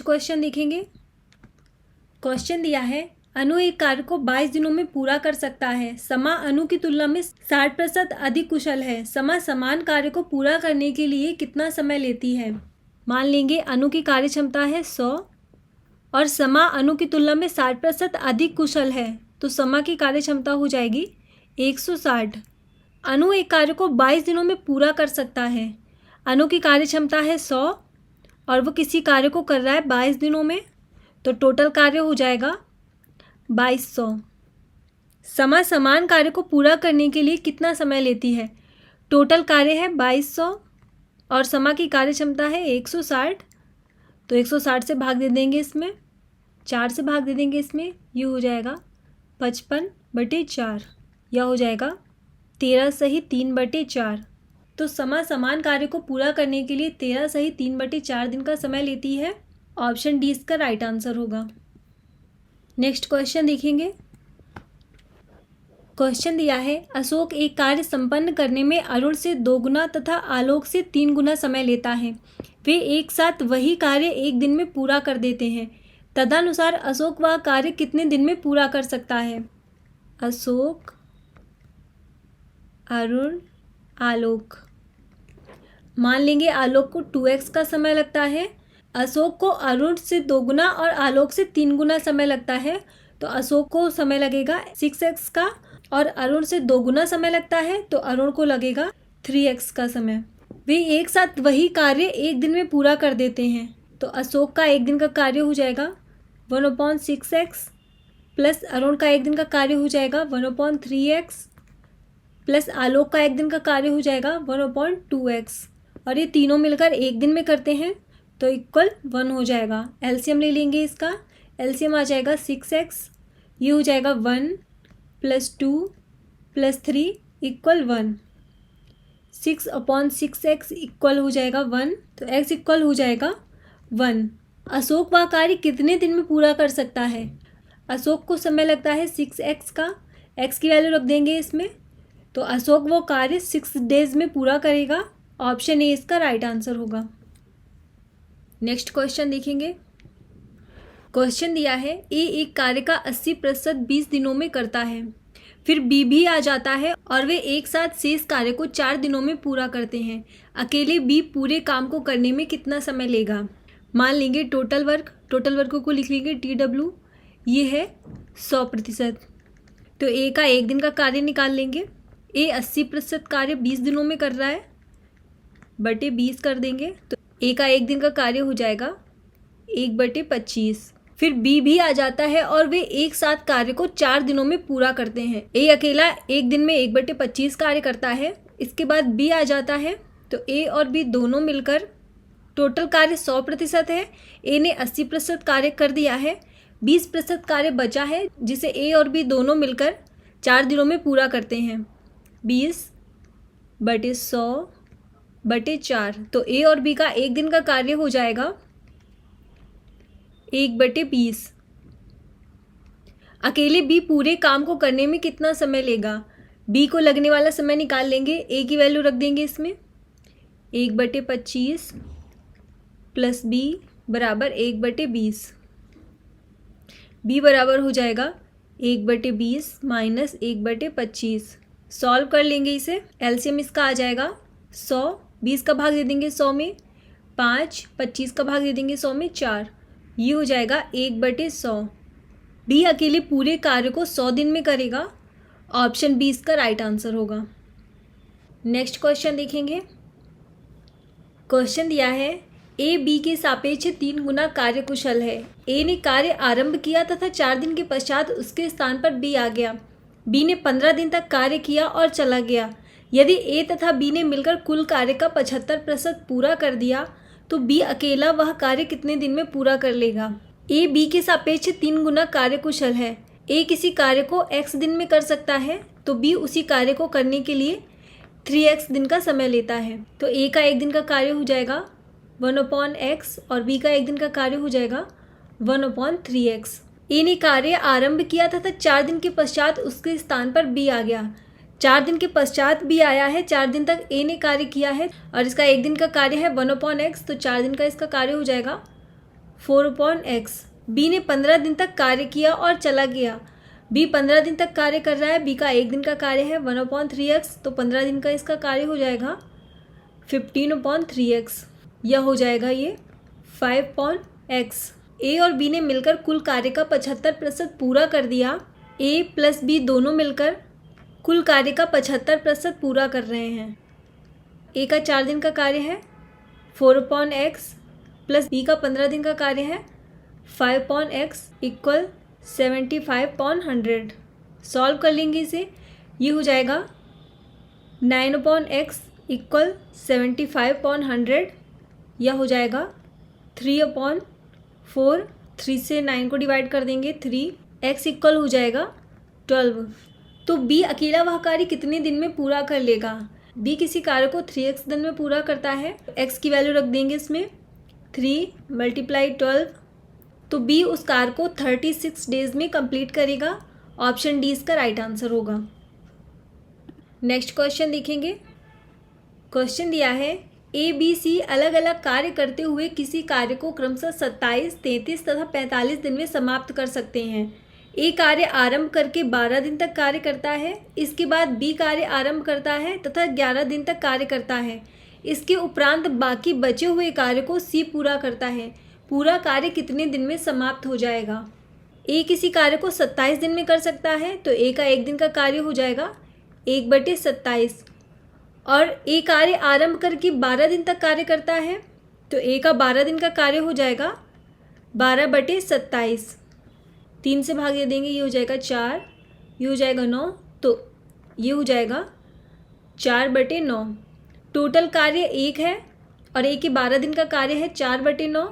Question देखेंगे। Question दिया है अनु एक कार्य को 22 दिनों में पूरा कर सकता है। समा अनु की तुलना में 60% अधिक कुशल है। समा समान कार्य को पूरा करने के लिए कितना समय लेती है। मान लेंगे अनु की कार्य क्षमता है 100 और समा अनु की तुलना में 60% अधिक कुशल है, तो समा की कार्य क्षमता हो जाएगी 160। अनु एक कार्य को 22 दिनों में पूरा कर सकता है। अनु की कार्य क्षमता है 100 और वो किसी कार्य को कर रहा है 22 दिनों में, तो टोटल कार्य हो जाएगा 2200। समा समान कार्य को पूरा करने के लिए कितना समय लेती है। टोटल कार्य है 2200 और समा की कार्य क्षमता है 160, तो 160 से भाग दे देंगे, इसमें 4 से भाग दे देंगे, इसमें ये हो जाएगा 55/4, यह हो जाएगा 13 सही 3/4। तो समा समान कार्य को पूरा करने के लिए 13 सही 3/4 दिन का समय लेती है। ऑप्शन डी इसका राइट आंसर होगा। नेक्स्ट क्वेश्चन देखेंगे। क्वेश्चन दिया है अशोक एक कार्य संपन्न करने में अरुण से 2 गुना तथा आलोक से 3 गुना समय लेता है। वे एक साथ वही कार्य एक दिन में पूरा कर देते हैं। तदनुसार अशोक वह कार्य कितने दिन में पूरा कर सकता है। अशोक, अरुण, आलोक। मान लेंगे आलोक को 2x का समय लगता है, अशोक को अरुण से 2 गुना और आलोक से 3 गुना समय लगता है, तो अशोक को समय लगेगा 6x का और अरुण से 2 गुना समय लगता है, तो अरुण को लगेगा 3x का समय। वे एक साथ वही कार्य एक दिन में पूरा कर देते हैं, तो अशोक का एक दिन का कार्य हो जाएगा 1/6x प्लस अरुण का एक दिन का कार्य हो जाएगा 1/3x प्लस आलोक का एक दिन का कार्य हो जाएगा 1/2x, और ये तीनों मिलकर एक दिन में करते हैं, तो इक्वल 1 हो जाएगा। एलसीएम ले लेंगे, इसका एलसीएम आ जाएगा 6x, ये हो जाएगा 1 + 2 + 3 = 1। 6/6x इक्वल हो जाएगा 1, तो x इक्वल हो जाएगा 1। अशोक वह कार्य कितने दिन में पूरा कर सकता है। अशोक को समय लगता है 6x का, x की वैल्यू रख देंगे इसमें, तो अशोक वो कार्य 6 डेज में पूरा करेगा। ऑप्शन ए इसका राइट आंसर होगा। नेक्स्ट क्वेश्चन देखेंगे। क्वेश्चन दिया है ए एक कार्य का 80% 20 दिनों में करता है, फिर बी भी आ जाता है और वे एक साथ शेष कार्य को 4 दिनों में पूरा करते हैं। अकेले बी पूरे काम को करने में कितना समय लेगा। मान लेंगे टोटल वर्क को लिख लेंगे TW, ये है 100%, तो ए का एक दिन का कार्य निकाल लेंगे। ए 80% कार्य 20 दिनों में कर रहा है, बटे 20 कर देंगे, तो ए का एक दिन का कार्य हो जाएगा 1/25। फिर बी भी आ जाता है और वे एक साथ कार्य को 4 दिनों में पूरा करते हैं। ए अकेला एक दिन में 1/25 कार्य करता है। इसके बाद बी आ जाता है, तो ए और बी दोनों मिलकर टोटल कार्य 100% है। ए ने 80% कार्य कर दिया है, 20% कार्य बचा है जिसे ए और बी दोनों मिलकर 4 दिनों में पूरा करते हैं। 20/100/4, तो ए और बी का एक दिन का कार्य हो जाएगा 1/20। अकेले बी पूरे काम को करने में कितना समय लेगा। बी को लगने वाला समय निकाल लेंगे, ए की वैल्यू रख देंगे इसमें, 1/25 प्लस बी बराबर 1/20। बी बराबर हो जाएगा 1/20 माइनस 1/25। सॉल्व कर लेंगे इसे, एलसीएम इसका आ जाएगा 100। 20 का भाग दे देंगे 100 में 5, 25 का भाग दे देंगे 100 में 4, ये हो जाएगा 1/100। बी अकेले पूरे कार्य को 100 दिन में करेगा। ऑप्शन बी इसका राइट आंसर होगा। नेक्स्ट क्वेश्चन देखेंगे। क्वेश्चन दिया है ए बी के सापेक्ष 3 गुना कार्य कुशल है। ए ने कार्य आरंभ किया तथा 4 दिन के पश्चात उसके स्थान पर बी आ गया। बी ने 15 दिन तक कार्य किया और चला गया। यदि ए तथा बी ने मिलकर कुल कार्य का 75% पूरा कर दिया, तो बी अकेला वह कार्य कितने दिन में पूरा कर लेगा। ए बी के सापेक्ष 3 गुना कार्य कुशल है। ए किसी कार्य को x दिन में कर सकता है, तो बी उसी कार्य को करने के लिए 3x दिन का समय लेता है। तो ए का एक दिन का कार्य हो जाएगा 1/x और बी का एक दिन का कार्य हो जाएगा 1/3x। ए ने कार्य आरंभ किया तथा 4 दिन के पश्चात उसके स्थान पर बी आ गया। 4 दिन के पश्चात बी आया है, 4 दिन तक ए ने कार्य किया है और इसका एक दिन का कार्य है 1/x, तो 4 दिन का इसका कार्य हो जाएगा 4/x। बी ने 15 दिन तक कार्य किया और चला गया। बी 15 दिन तक कार्य कर रहा है, बी का 1 दिन का कार्य है 1/3x, तो 15 दिन का इसका कार्य हो जाएगा 15/3x। यह हो जाएगा ये 5/x। ए और बी ने मिलकर कुल कार्य का 75% पूरा कर दिया। ए प्लस बी दोनों मिलकर कुल कार्य का 75% पूरा कर रहे हैं। ए का 4 दिन का कार्य है 4/x प्लस बी का 15 दिन का कार्य है 5/x इक्वल 75/100। सॉल्व कर लेंगे इसे, ये हो जाएगा 9/x इक्वल 75/100। यह हो जाएगा 3/4। 3 से 9 को डिवाइड कर देंगे 3x इक्वल हो जाएगा 12। तो बी अकेला वह कार्य कितने दिन में पूरा कर लेगा? बी किसी कार्य को 3x दिन में पूरा करता है, x की वैल्यू रख देंगे इसमें 3 × 12। तो बी उस कार्य को 36 डेज में कंप्लीट करेगा। ऑप्शन डी इसका राइट आंसर होगा। नेक्स्ट क्वेश्चन देखेंगे। क्वेश्चन दिया है ए बी सी अलग अलग कार्य करते हुए किसी कार्य को क्रमशः 27, 33 तथा 45 दिन में समाप्त कर सकते हैं। ए कार्य आरंभ करके 12 दिन तक कार्य करता है, इसके बाद बी कार्य आरंभ करता है तथा 11 दिन तक कार्य करता है। इसके उपरांत बाकी बचे हुए कार्य को सी पूरा करता है। पूरा कार्य कितने दिन में समाप्त हो जाएगा? ए किसी कार्य को 27 दिन में कर सकता है, तो ए का 1 दिन का कार्य हो जाएगा 1/27। और ए कार्य आरंभ करके 12 दिन तक कार्य करता है, तो ए का 12 दिन का कार्य हो जाएगा 12/27। 3 से भाग दे देंगे, ये हो जाएगा 4, ये हो जाएगा 9, तो ये हो जाएगा 4/9। टोटल कार्य 1 है और ए के 12 दिन का कार्य है 4/9,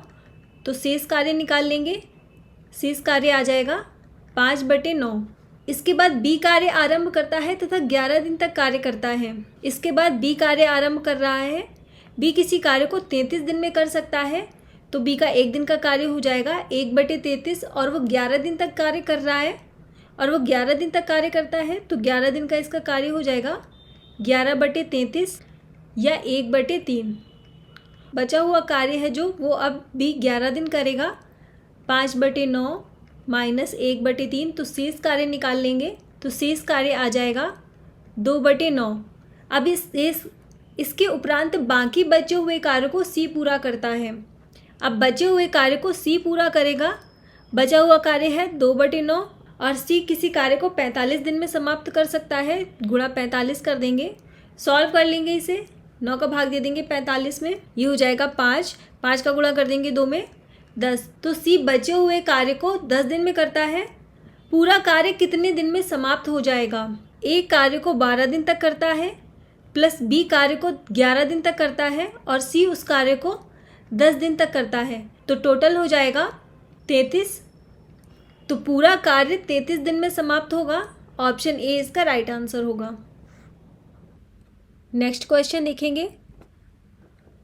तो शेष कार्य निकाल लेंगे। शेष कार्य आ जाएगा 5/9। इसके बाद बी कार्य आरंभ करता है तथा 11 दिन तक कार्य करता है। इसके बाद बी कार्य आरंभ कर रहा है। बी किसी कार्य को 33 दिन में कर सकता है, तो बी का 1 दिन का कार्य हो जाएगा 1/33 और वो 11 दिन तक कार्य कर रहा है और वो 11 दिन तक कार्य करता है, तो 11 दिन का इसका कार्य हो जाएगा 11/33 या 1/3। बचा हुआ कार्य है जो वो अब बी 11 दिन करेगा। 5/9 माइनस 1/3, तो शेष कार्य निकाल लेंगे, तो शेष कार्य आ जाएगा 2/9। अब इसके उपरांत बाकी बचे हुए कार्य को सी पूरा करता है। अब बचे हुए कार्य को सी पूरा करेगा। बचा हुआ कार्य है 2/9 और सी किसी कार्य को 45 दिन में समाप्त कर सकता है, गुणा 45 कर देंगे। सॉल्व कर लेंगे इसे, 9 का भाग दे देंगे 45 में, ये हो जाएगा 5। 5 का गुणा कर देंगे 2 में 10, तो सी बचे हुए कार्य को 10 दिन में करता है। पूरा कार्य कितने दिन में समाप्त हो जाएगा? ए कार्य को 12 दिन तक करता है प्लस बी कार्य को 11 दिन तक करता है और सी उस कार्य को 10 दिन तक करता है, तो टोटल हो जाएगा 33। तो पूरा कार्य 33 दिन में समाप्त होगा। ऑप्शन ए इसका राइट आंसर होगा। नेक्स्ट क्वेश्चन देखेंगे।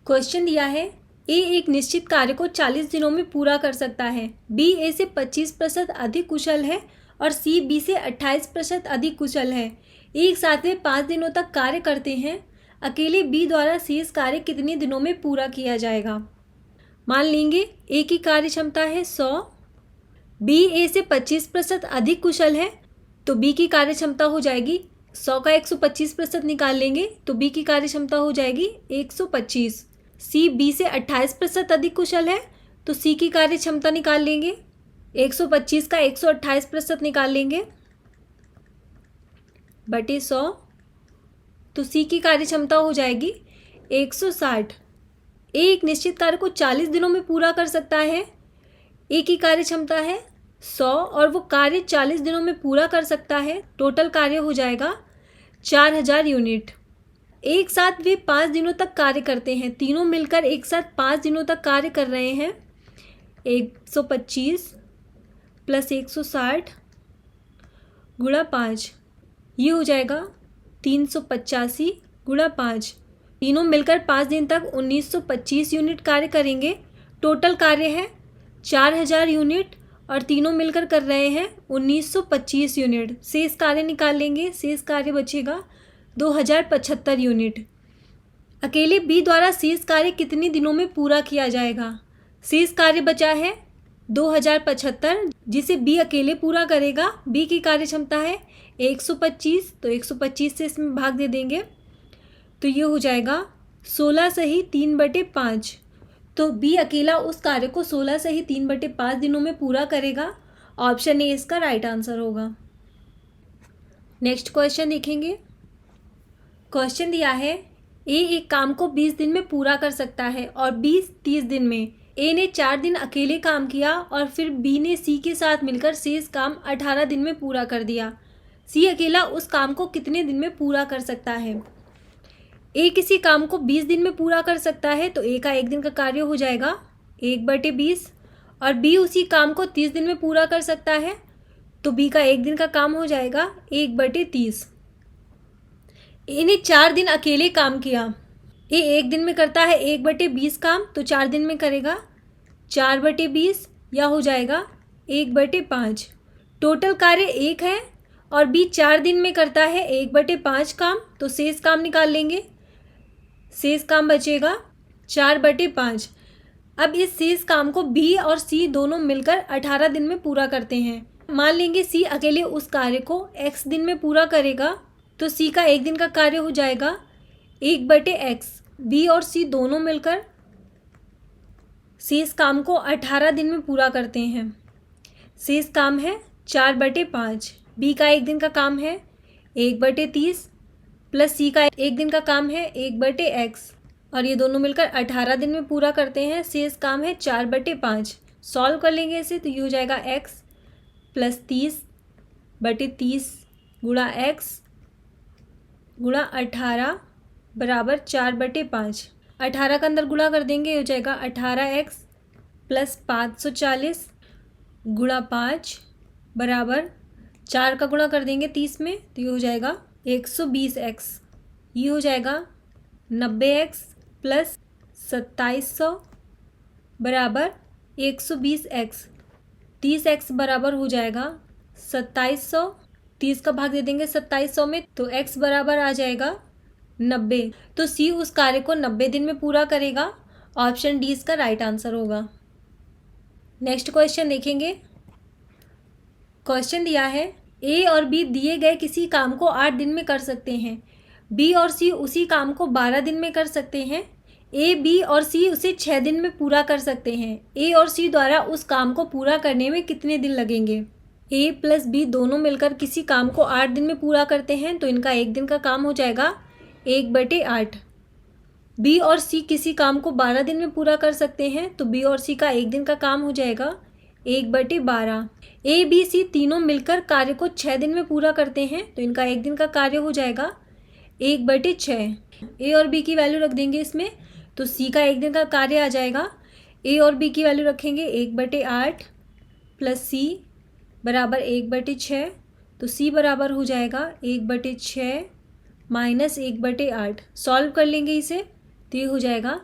क्वेश्चन दिया है ए एक निश्चित कार्य को 40 दिनों में पूरा कर सकता है। बी ए से 25% अधिक कुशल है और सी बी से 28% अधिक कुशल है। एक साथ में 5 दिनों तक कार्य करते हैं। अकेले बी द्वारा शेष कार्य कितने दिनों में पूरा किया जाएगा? मान लेंगे ए की कार्य क्षमता है 100, बी ए से 25% अधिक कुशल है, तो बी की कार्य क्षमता हो जाएगी 100 का 125% निकाल लेंगे, तो बी की कार्य क्षमता हो जाएगी 125। सी बी से 28% अधिक कुशल है, तो सी की कार्य क्षमता निकाल लेंगे। 125 का 128% निकाल लेंगे बटे 100, तो सी की कार्य क्षमता हो जाएगी 160। ए एक निश्चित कार्य को 40 दिनों में पूरा कर सकता है। ए की कार्य क्षमता है 100 और वो कार्य 40 दिनों में पूरा कर सकता है। टोटल कार्य हो जाएगा 4000 यूनिट। एक साथ वे 5 दिनों तक कार्य करते हैं। तीनों मिलकर एक साथ 5 दिनों तक कार्य कर रहे हैं। 125 प्लस 160 गुणा 5, ये हो जाएगा 385 गुणा 5। तीनों मिलकर 5 दिन तक 1925 यूनिट कार्य करेंगे। टोटल कार्य है 4000 यूनिट और तीनों मिलकर कर रहे हैं 1925 यूनिट। शेष कार्य निकाल लेंगे, शेष कार्य बचेगा 2075 यूनिट। अकेले बी द्वारा शेष कार्य कितने दिनों में पूरा किया जाएगा? शेष कार्य बचा है 2075, जिसे बी अकेले पूरा करेगा। बी की कार्य क्षमता है 125, तो 125 से इसमें भाग दे देंगे तो ये हो जाएगा 16 सही 3/5। तो बी अकेला उस कार्य को 16 सही 3/5 दिनों में पूरा करेगा। ऑप्शन ए इसका राइट आंसर होगा। नेक्स्ट क्वेश्चन देखेंगे। क्वेश्चन दिया है ए एक काम को 20 दिन में पूरा कर सकता है और बी 30 दिन में। ए ने 4 दिन अकेले काम किया और फिर बी ने सी के साथ मिलकर शेष काम 18 दिन में पूरा कर दिया। सी अकेला उस काम को कितने दिन में पूरा कर सकता है? ए किसी काम को 20 दिन में पूरा कर सकता है तो ए का 1 दिन का कार्य हो जाएगा 1/20, और बी उसी काम को 30 दिन में पूरा कर सकता है तो बी का 1 दिन का काम हो जाएगा 1/30। ए ने 4 दिन अकेले काम किया। ए 1 दिन में करता है 1/20 काम, तो 4 दिन में करेगा 4/20 या हो जाएगा 1/5। टोटल कार्य 1 है और बी 4 दिन में करता है 1/5 काम, तो शेष काम निकाल लेंगे। शेष काम बचेगा 4/5। अब इस शेष काम को बी और सी दोनों मिलकर 18 दिन में पूरा करते हैं। मान लेंगे सी अकेले उस कार्य को x दिन में पूरा करेगा, तो सी का 1 दिन का कार्य हो जाएगा 1/x। बी और सी दोनों मिलकर शेष काम को 18 दिन में पूरा करते हैं। शेष काम है 4/5। बी का 1 दिन का काम है 1/30 प्लस सी का 1 दिन का काम है 1/x, और ये दोनों मिलकर 18 दिन में पूरा करते हैं। शेष काम है 4/5। सॉल्व कर लेंगे इसे तो ये हो जाएगा x प्लस 30/30 गुणा x गुणा 18 बराबर 4/5। 18 का अंदर गुणा कर देंगे, हो जाएगा 18x प्लस 540 गुणा 5 बराबर 4 का गुणा कर देंगे 30 में तो ये हो जाएगा 120x। ये हो जाएगा 90x प्लस 2700 बराबर 120x। 30x बराबर हो जाएगा 2700। 30 का भाग दे देंगे 2700 में तो x बराबर आ जाएगा 90। तो सी उस कार्य को 90 दिन में पूरा करेगा। ऑप्शन डी इसका राइट आंसर होगा। नेक्स्ट क्वेश्चन देखेंगे। क्वेश्चन दिया है ए और बी दिए गए किसी काम को 8 दिन में कर सकते हैं। बी और सी उसी काम को 12 दिन में कर सकते हैं। ए, बी और सी उसे 6 दिन में पूरा कर सकते हैं। ए और सी द्वारा उस काम को पूरा करने में कितने दिन लगेंगे? ए प्लस बी दोनों मिलकर किसी काम को 8 दिन में पूरा करते हैं तो इनका 1 दिन का काम हो जाएगा 1/8। बी और सी किसी काम को 12 दिन में पूरा कर सकते हैं तो बी और सी का 1 दिन का काम हो जाएगा 1/12। ए, बी, सी तीनों मिलकर कार्य को 6 दिन में पूरा करते हैं तो इनका 1 दिन का कार्य हो जाएगा 1/6। ए और बी की वैल्यू रख देंगे इसमें तो सी का 1 दिन का कार्य आ जाएगा। ए और बी की वैल्यू रखेंगे 1/8 प्लस सी बराबर 1/6, तो सी बराबर हो जाएगा 1/6 माइनस 1/8। सॉल्व कर लेंगे इसे तो ये हो जाएगा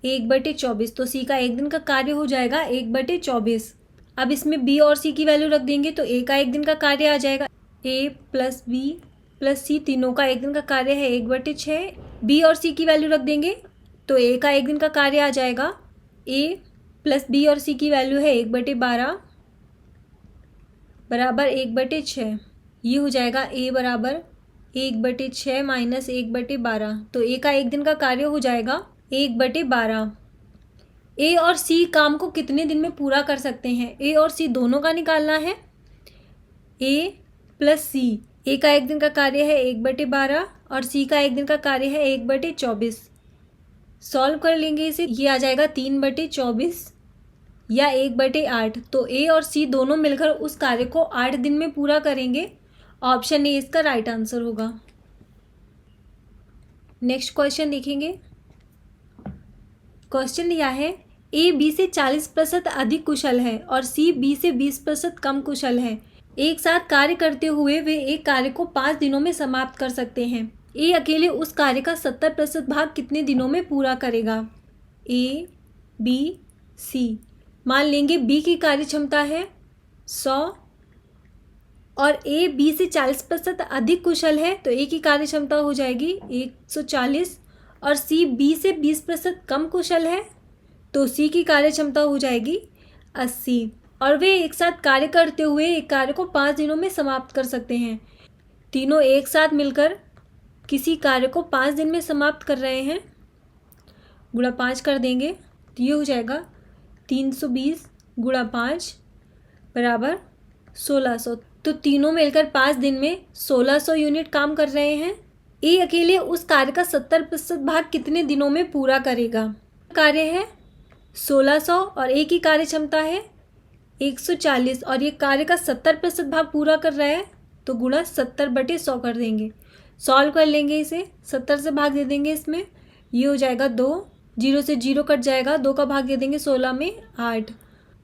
1/24। तो सी का 1 दिन का कार्य हो जाएगा 1/24। अब इसमें बी और सी की वैल्यू रख देंगे तो ए का 1 दिन का कार्य आ जाएगा। ए प्लस बी प्लस सी तीनों का 1 दिन का कार्य है 1/6। बी और सी की वैल्यू रख देंगे तो ए का 1 दिन का कार्य आ जाएगा। ए प्लस बी और सी की वैल्यू है 1/12 बराबर 1/6। ये हो जाएगा ए बराबर 1/6 माइनस 1/12। तो ए का 1 दिन का कार्य हो जाएगा 1/12। ए और सी काम को कितने दिन में पूरा कर सकते हैं? ए और सी दोनों का निकालना है। ए प्लस सी, ए का 1 दिन का कार्य है 1/12 और सी का 1 दिन का कार्य है 1/24। सॉल्व कर लेंगे इसे, ये आ जाएगा 3/24 या 1/8। तो ए और सी दोनों मिलकर उस कार्य को 8 दिन में पूरा करेंगे। ऑप्शन ए इसका राइट आंसर होगा। नेक्स्ट क्वेश्चन देखेंगे। क्वेश्चन दिया है ए बी से 40% अधिक कुशल है और सी बी से 20% कम कुशल है। एक साथ कार्य करते हुए वे एक कार्य को 5 दिनों में समाप्त कर सकते हैं। ए अकेले उस कार्य का 70% भाग कितने दिनों में पूरा करेगा? ए, बी, सी। मान लेंगे बी की कार्य क्षमता है 100 और ए बी से 40% अधिक कुशल है तो ए की कार्य क्षमता हो जाएगी 140 और सी बी से 20% कम कुशल है तो सी की कार्य क्षमता हो जाएगी 80 और वे एक साथ कार्य करते हुए एक कार्य को 5 दिनों में समाप्त कर सकते हैं। तीनों एक साथ मिलकर किसी कार्य को 5 दिन में समाप्त कर रहे हैं, गुणा 5 कर देंगे तो ये हो जाएगा 320 गुणा 5 बराबर 1600। तो तीनों मिलकर 5 दिन में 1600 यूनिट काम कर रहे हैं। ए अकेले उस कार्य का 70% भाग कितने दिनों में पूरा करेगा? कार्य है 1600 और ए की कार्य क्षमता है 140 और ये कार्य का 70% भाग पूरा कर रहा है, तो गुणा 70/100 कर देंगे। सॉल्व कर लेंगे इसे, 70 से भाग दे देंगे इसमें, ये हो जाएगा 2, 0 से 0 कट जाएगा, 2 का भाग दे देंगे 16 में 8।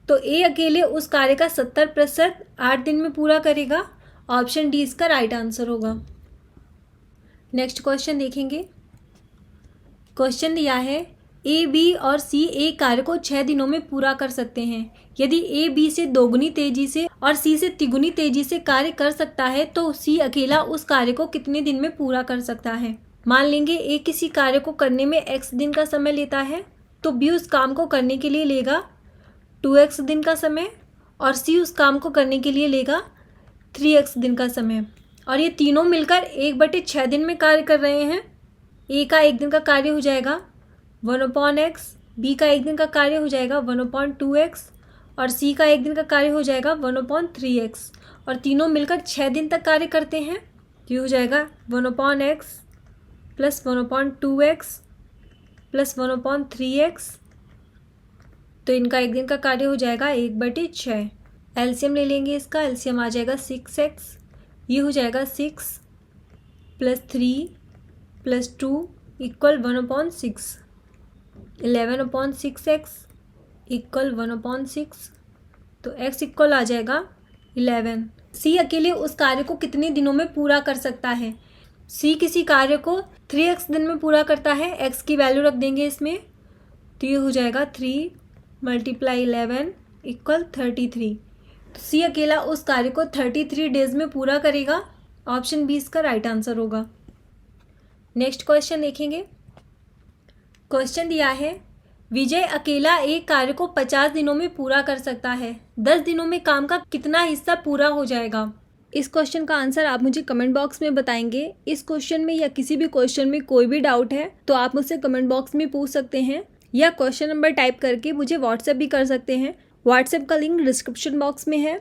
तो ए अकेले उस कार्य का 70% 8 दिन में पूरा करेगा। ऑप्शन डी इसका राइट आंसर होगा। नेक्स्ट क्वेश्चन देखेंगे। क्वेश्चन दिया है ए बी और सी एक कार्य को 6 दिनों में पूरा कर सकते हैं। यदि ए बी से दोगुनी तेजी से और सी से तिगुनी तेजी से कार्य कर सकता है तो सी अकेला उस कार्य को कितने दिन में पूरा कर सकता है? मान लेंगे ए किसी कार्य को करने में x दिन का समय लेता है, तो बी उस काम को करने के लिए लेगा 2x दिन का समय और सी उस काम को करने के लिए लेगा 3x दिन का समय। और ये तीनों मिलकर 1/6 दिन में कार्य कर रहे हैं। ए का 1 दिन का कार्य हो जाएगा 1/x, बी का 1 दिन का कार्य हो जाएगा 1/2x और सी का 1 दिन का कार्य हो जाएगा 1/3x और तीनों मिलकर 6 दिन तक कार्य करते हैं। ये हो जाएगा 1/x plus 1/2x plus 1/3x। तो इनका 1 दिन का कार्य हो जाएगा 1/6। एलसीएम ले लेंगे, इसका एलसीएम आ जाएगा 6x। ये हो जाएगा 6 plus 3 plus 2 equal 1/6। 11/6x equal 1/6, तो x इक्वल आ जाएगा 11। सी अकेले उस कार्य को कितने दिनों में पूरा कर सकता है? सी किसी कार्य को 3x दिन में पूरा करता है। x की वैल्यू रख देंगे इसमें, तो ये हो जाएगा 3 × 11 इक्वल 33। तो सी अकेला उस कार्य को 33 डेज में पूरा करेगा। ऑप्शन बी इसका राइट आंसर होगा। नेक्स्ट क्वेश्चन देखेंगे। क्वेश्चन दिया है विजय अकेला एक कार्य को 50 दिनों में पूरा कर सकता है। 10 दिनों में काम का कितना हिस्सा पूरा हो जाएगा? इस क्वेश्चन का आंसर आप मुझे कमेंट बॉक्स में बताएंगे। इस क्वेश्चन में या किसी भी क्वेश्चन में कोई भी डाउट है तो आप मुझसे कमेंट बॉक्स में पूछ सकते हैं या क्वेश्चन नंबर टाइप करके मुझे व्हाट्सएप भी कर सकते हैं। व्हाट्सएप का लिंक डिस्क्रिप्शन बॉक्स में है।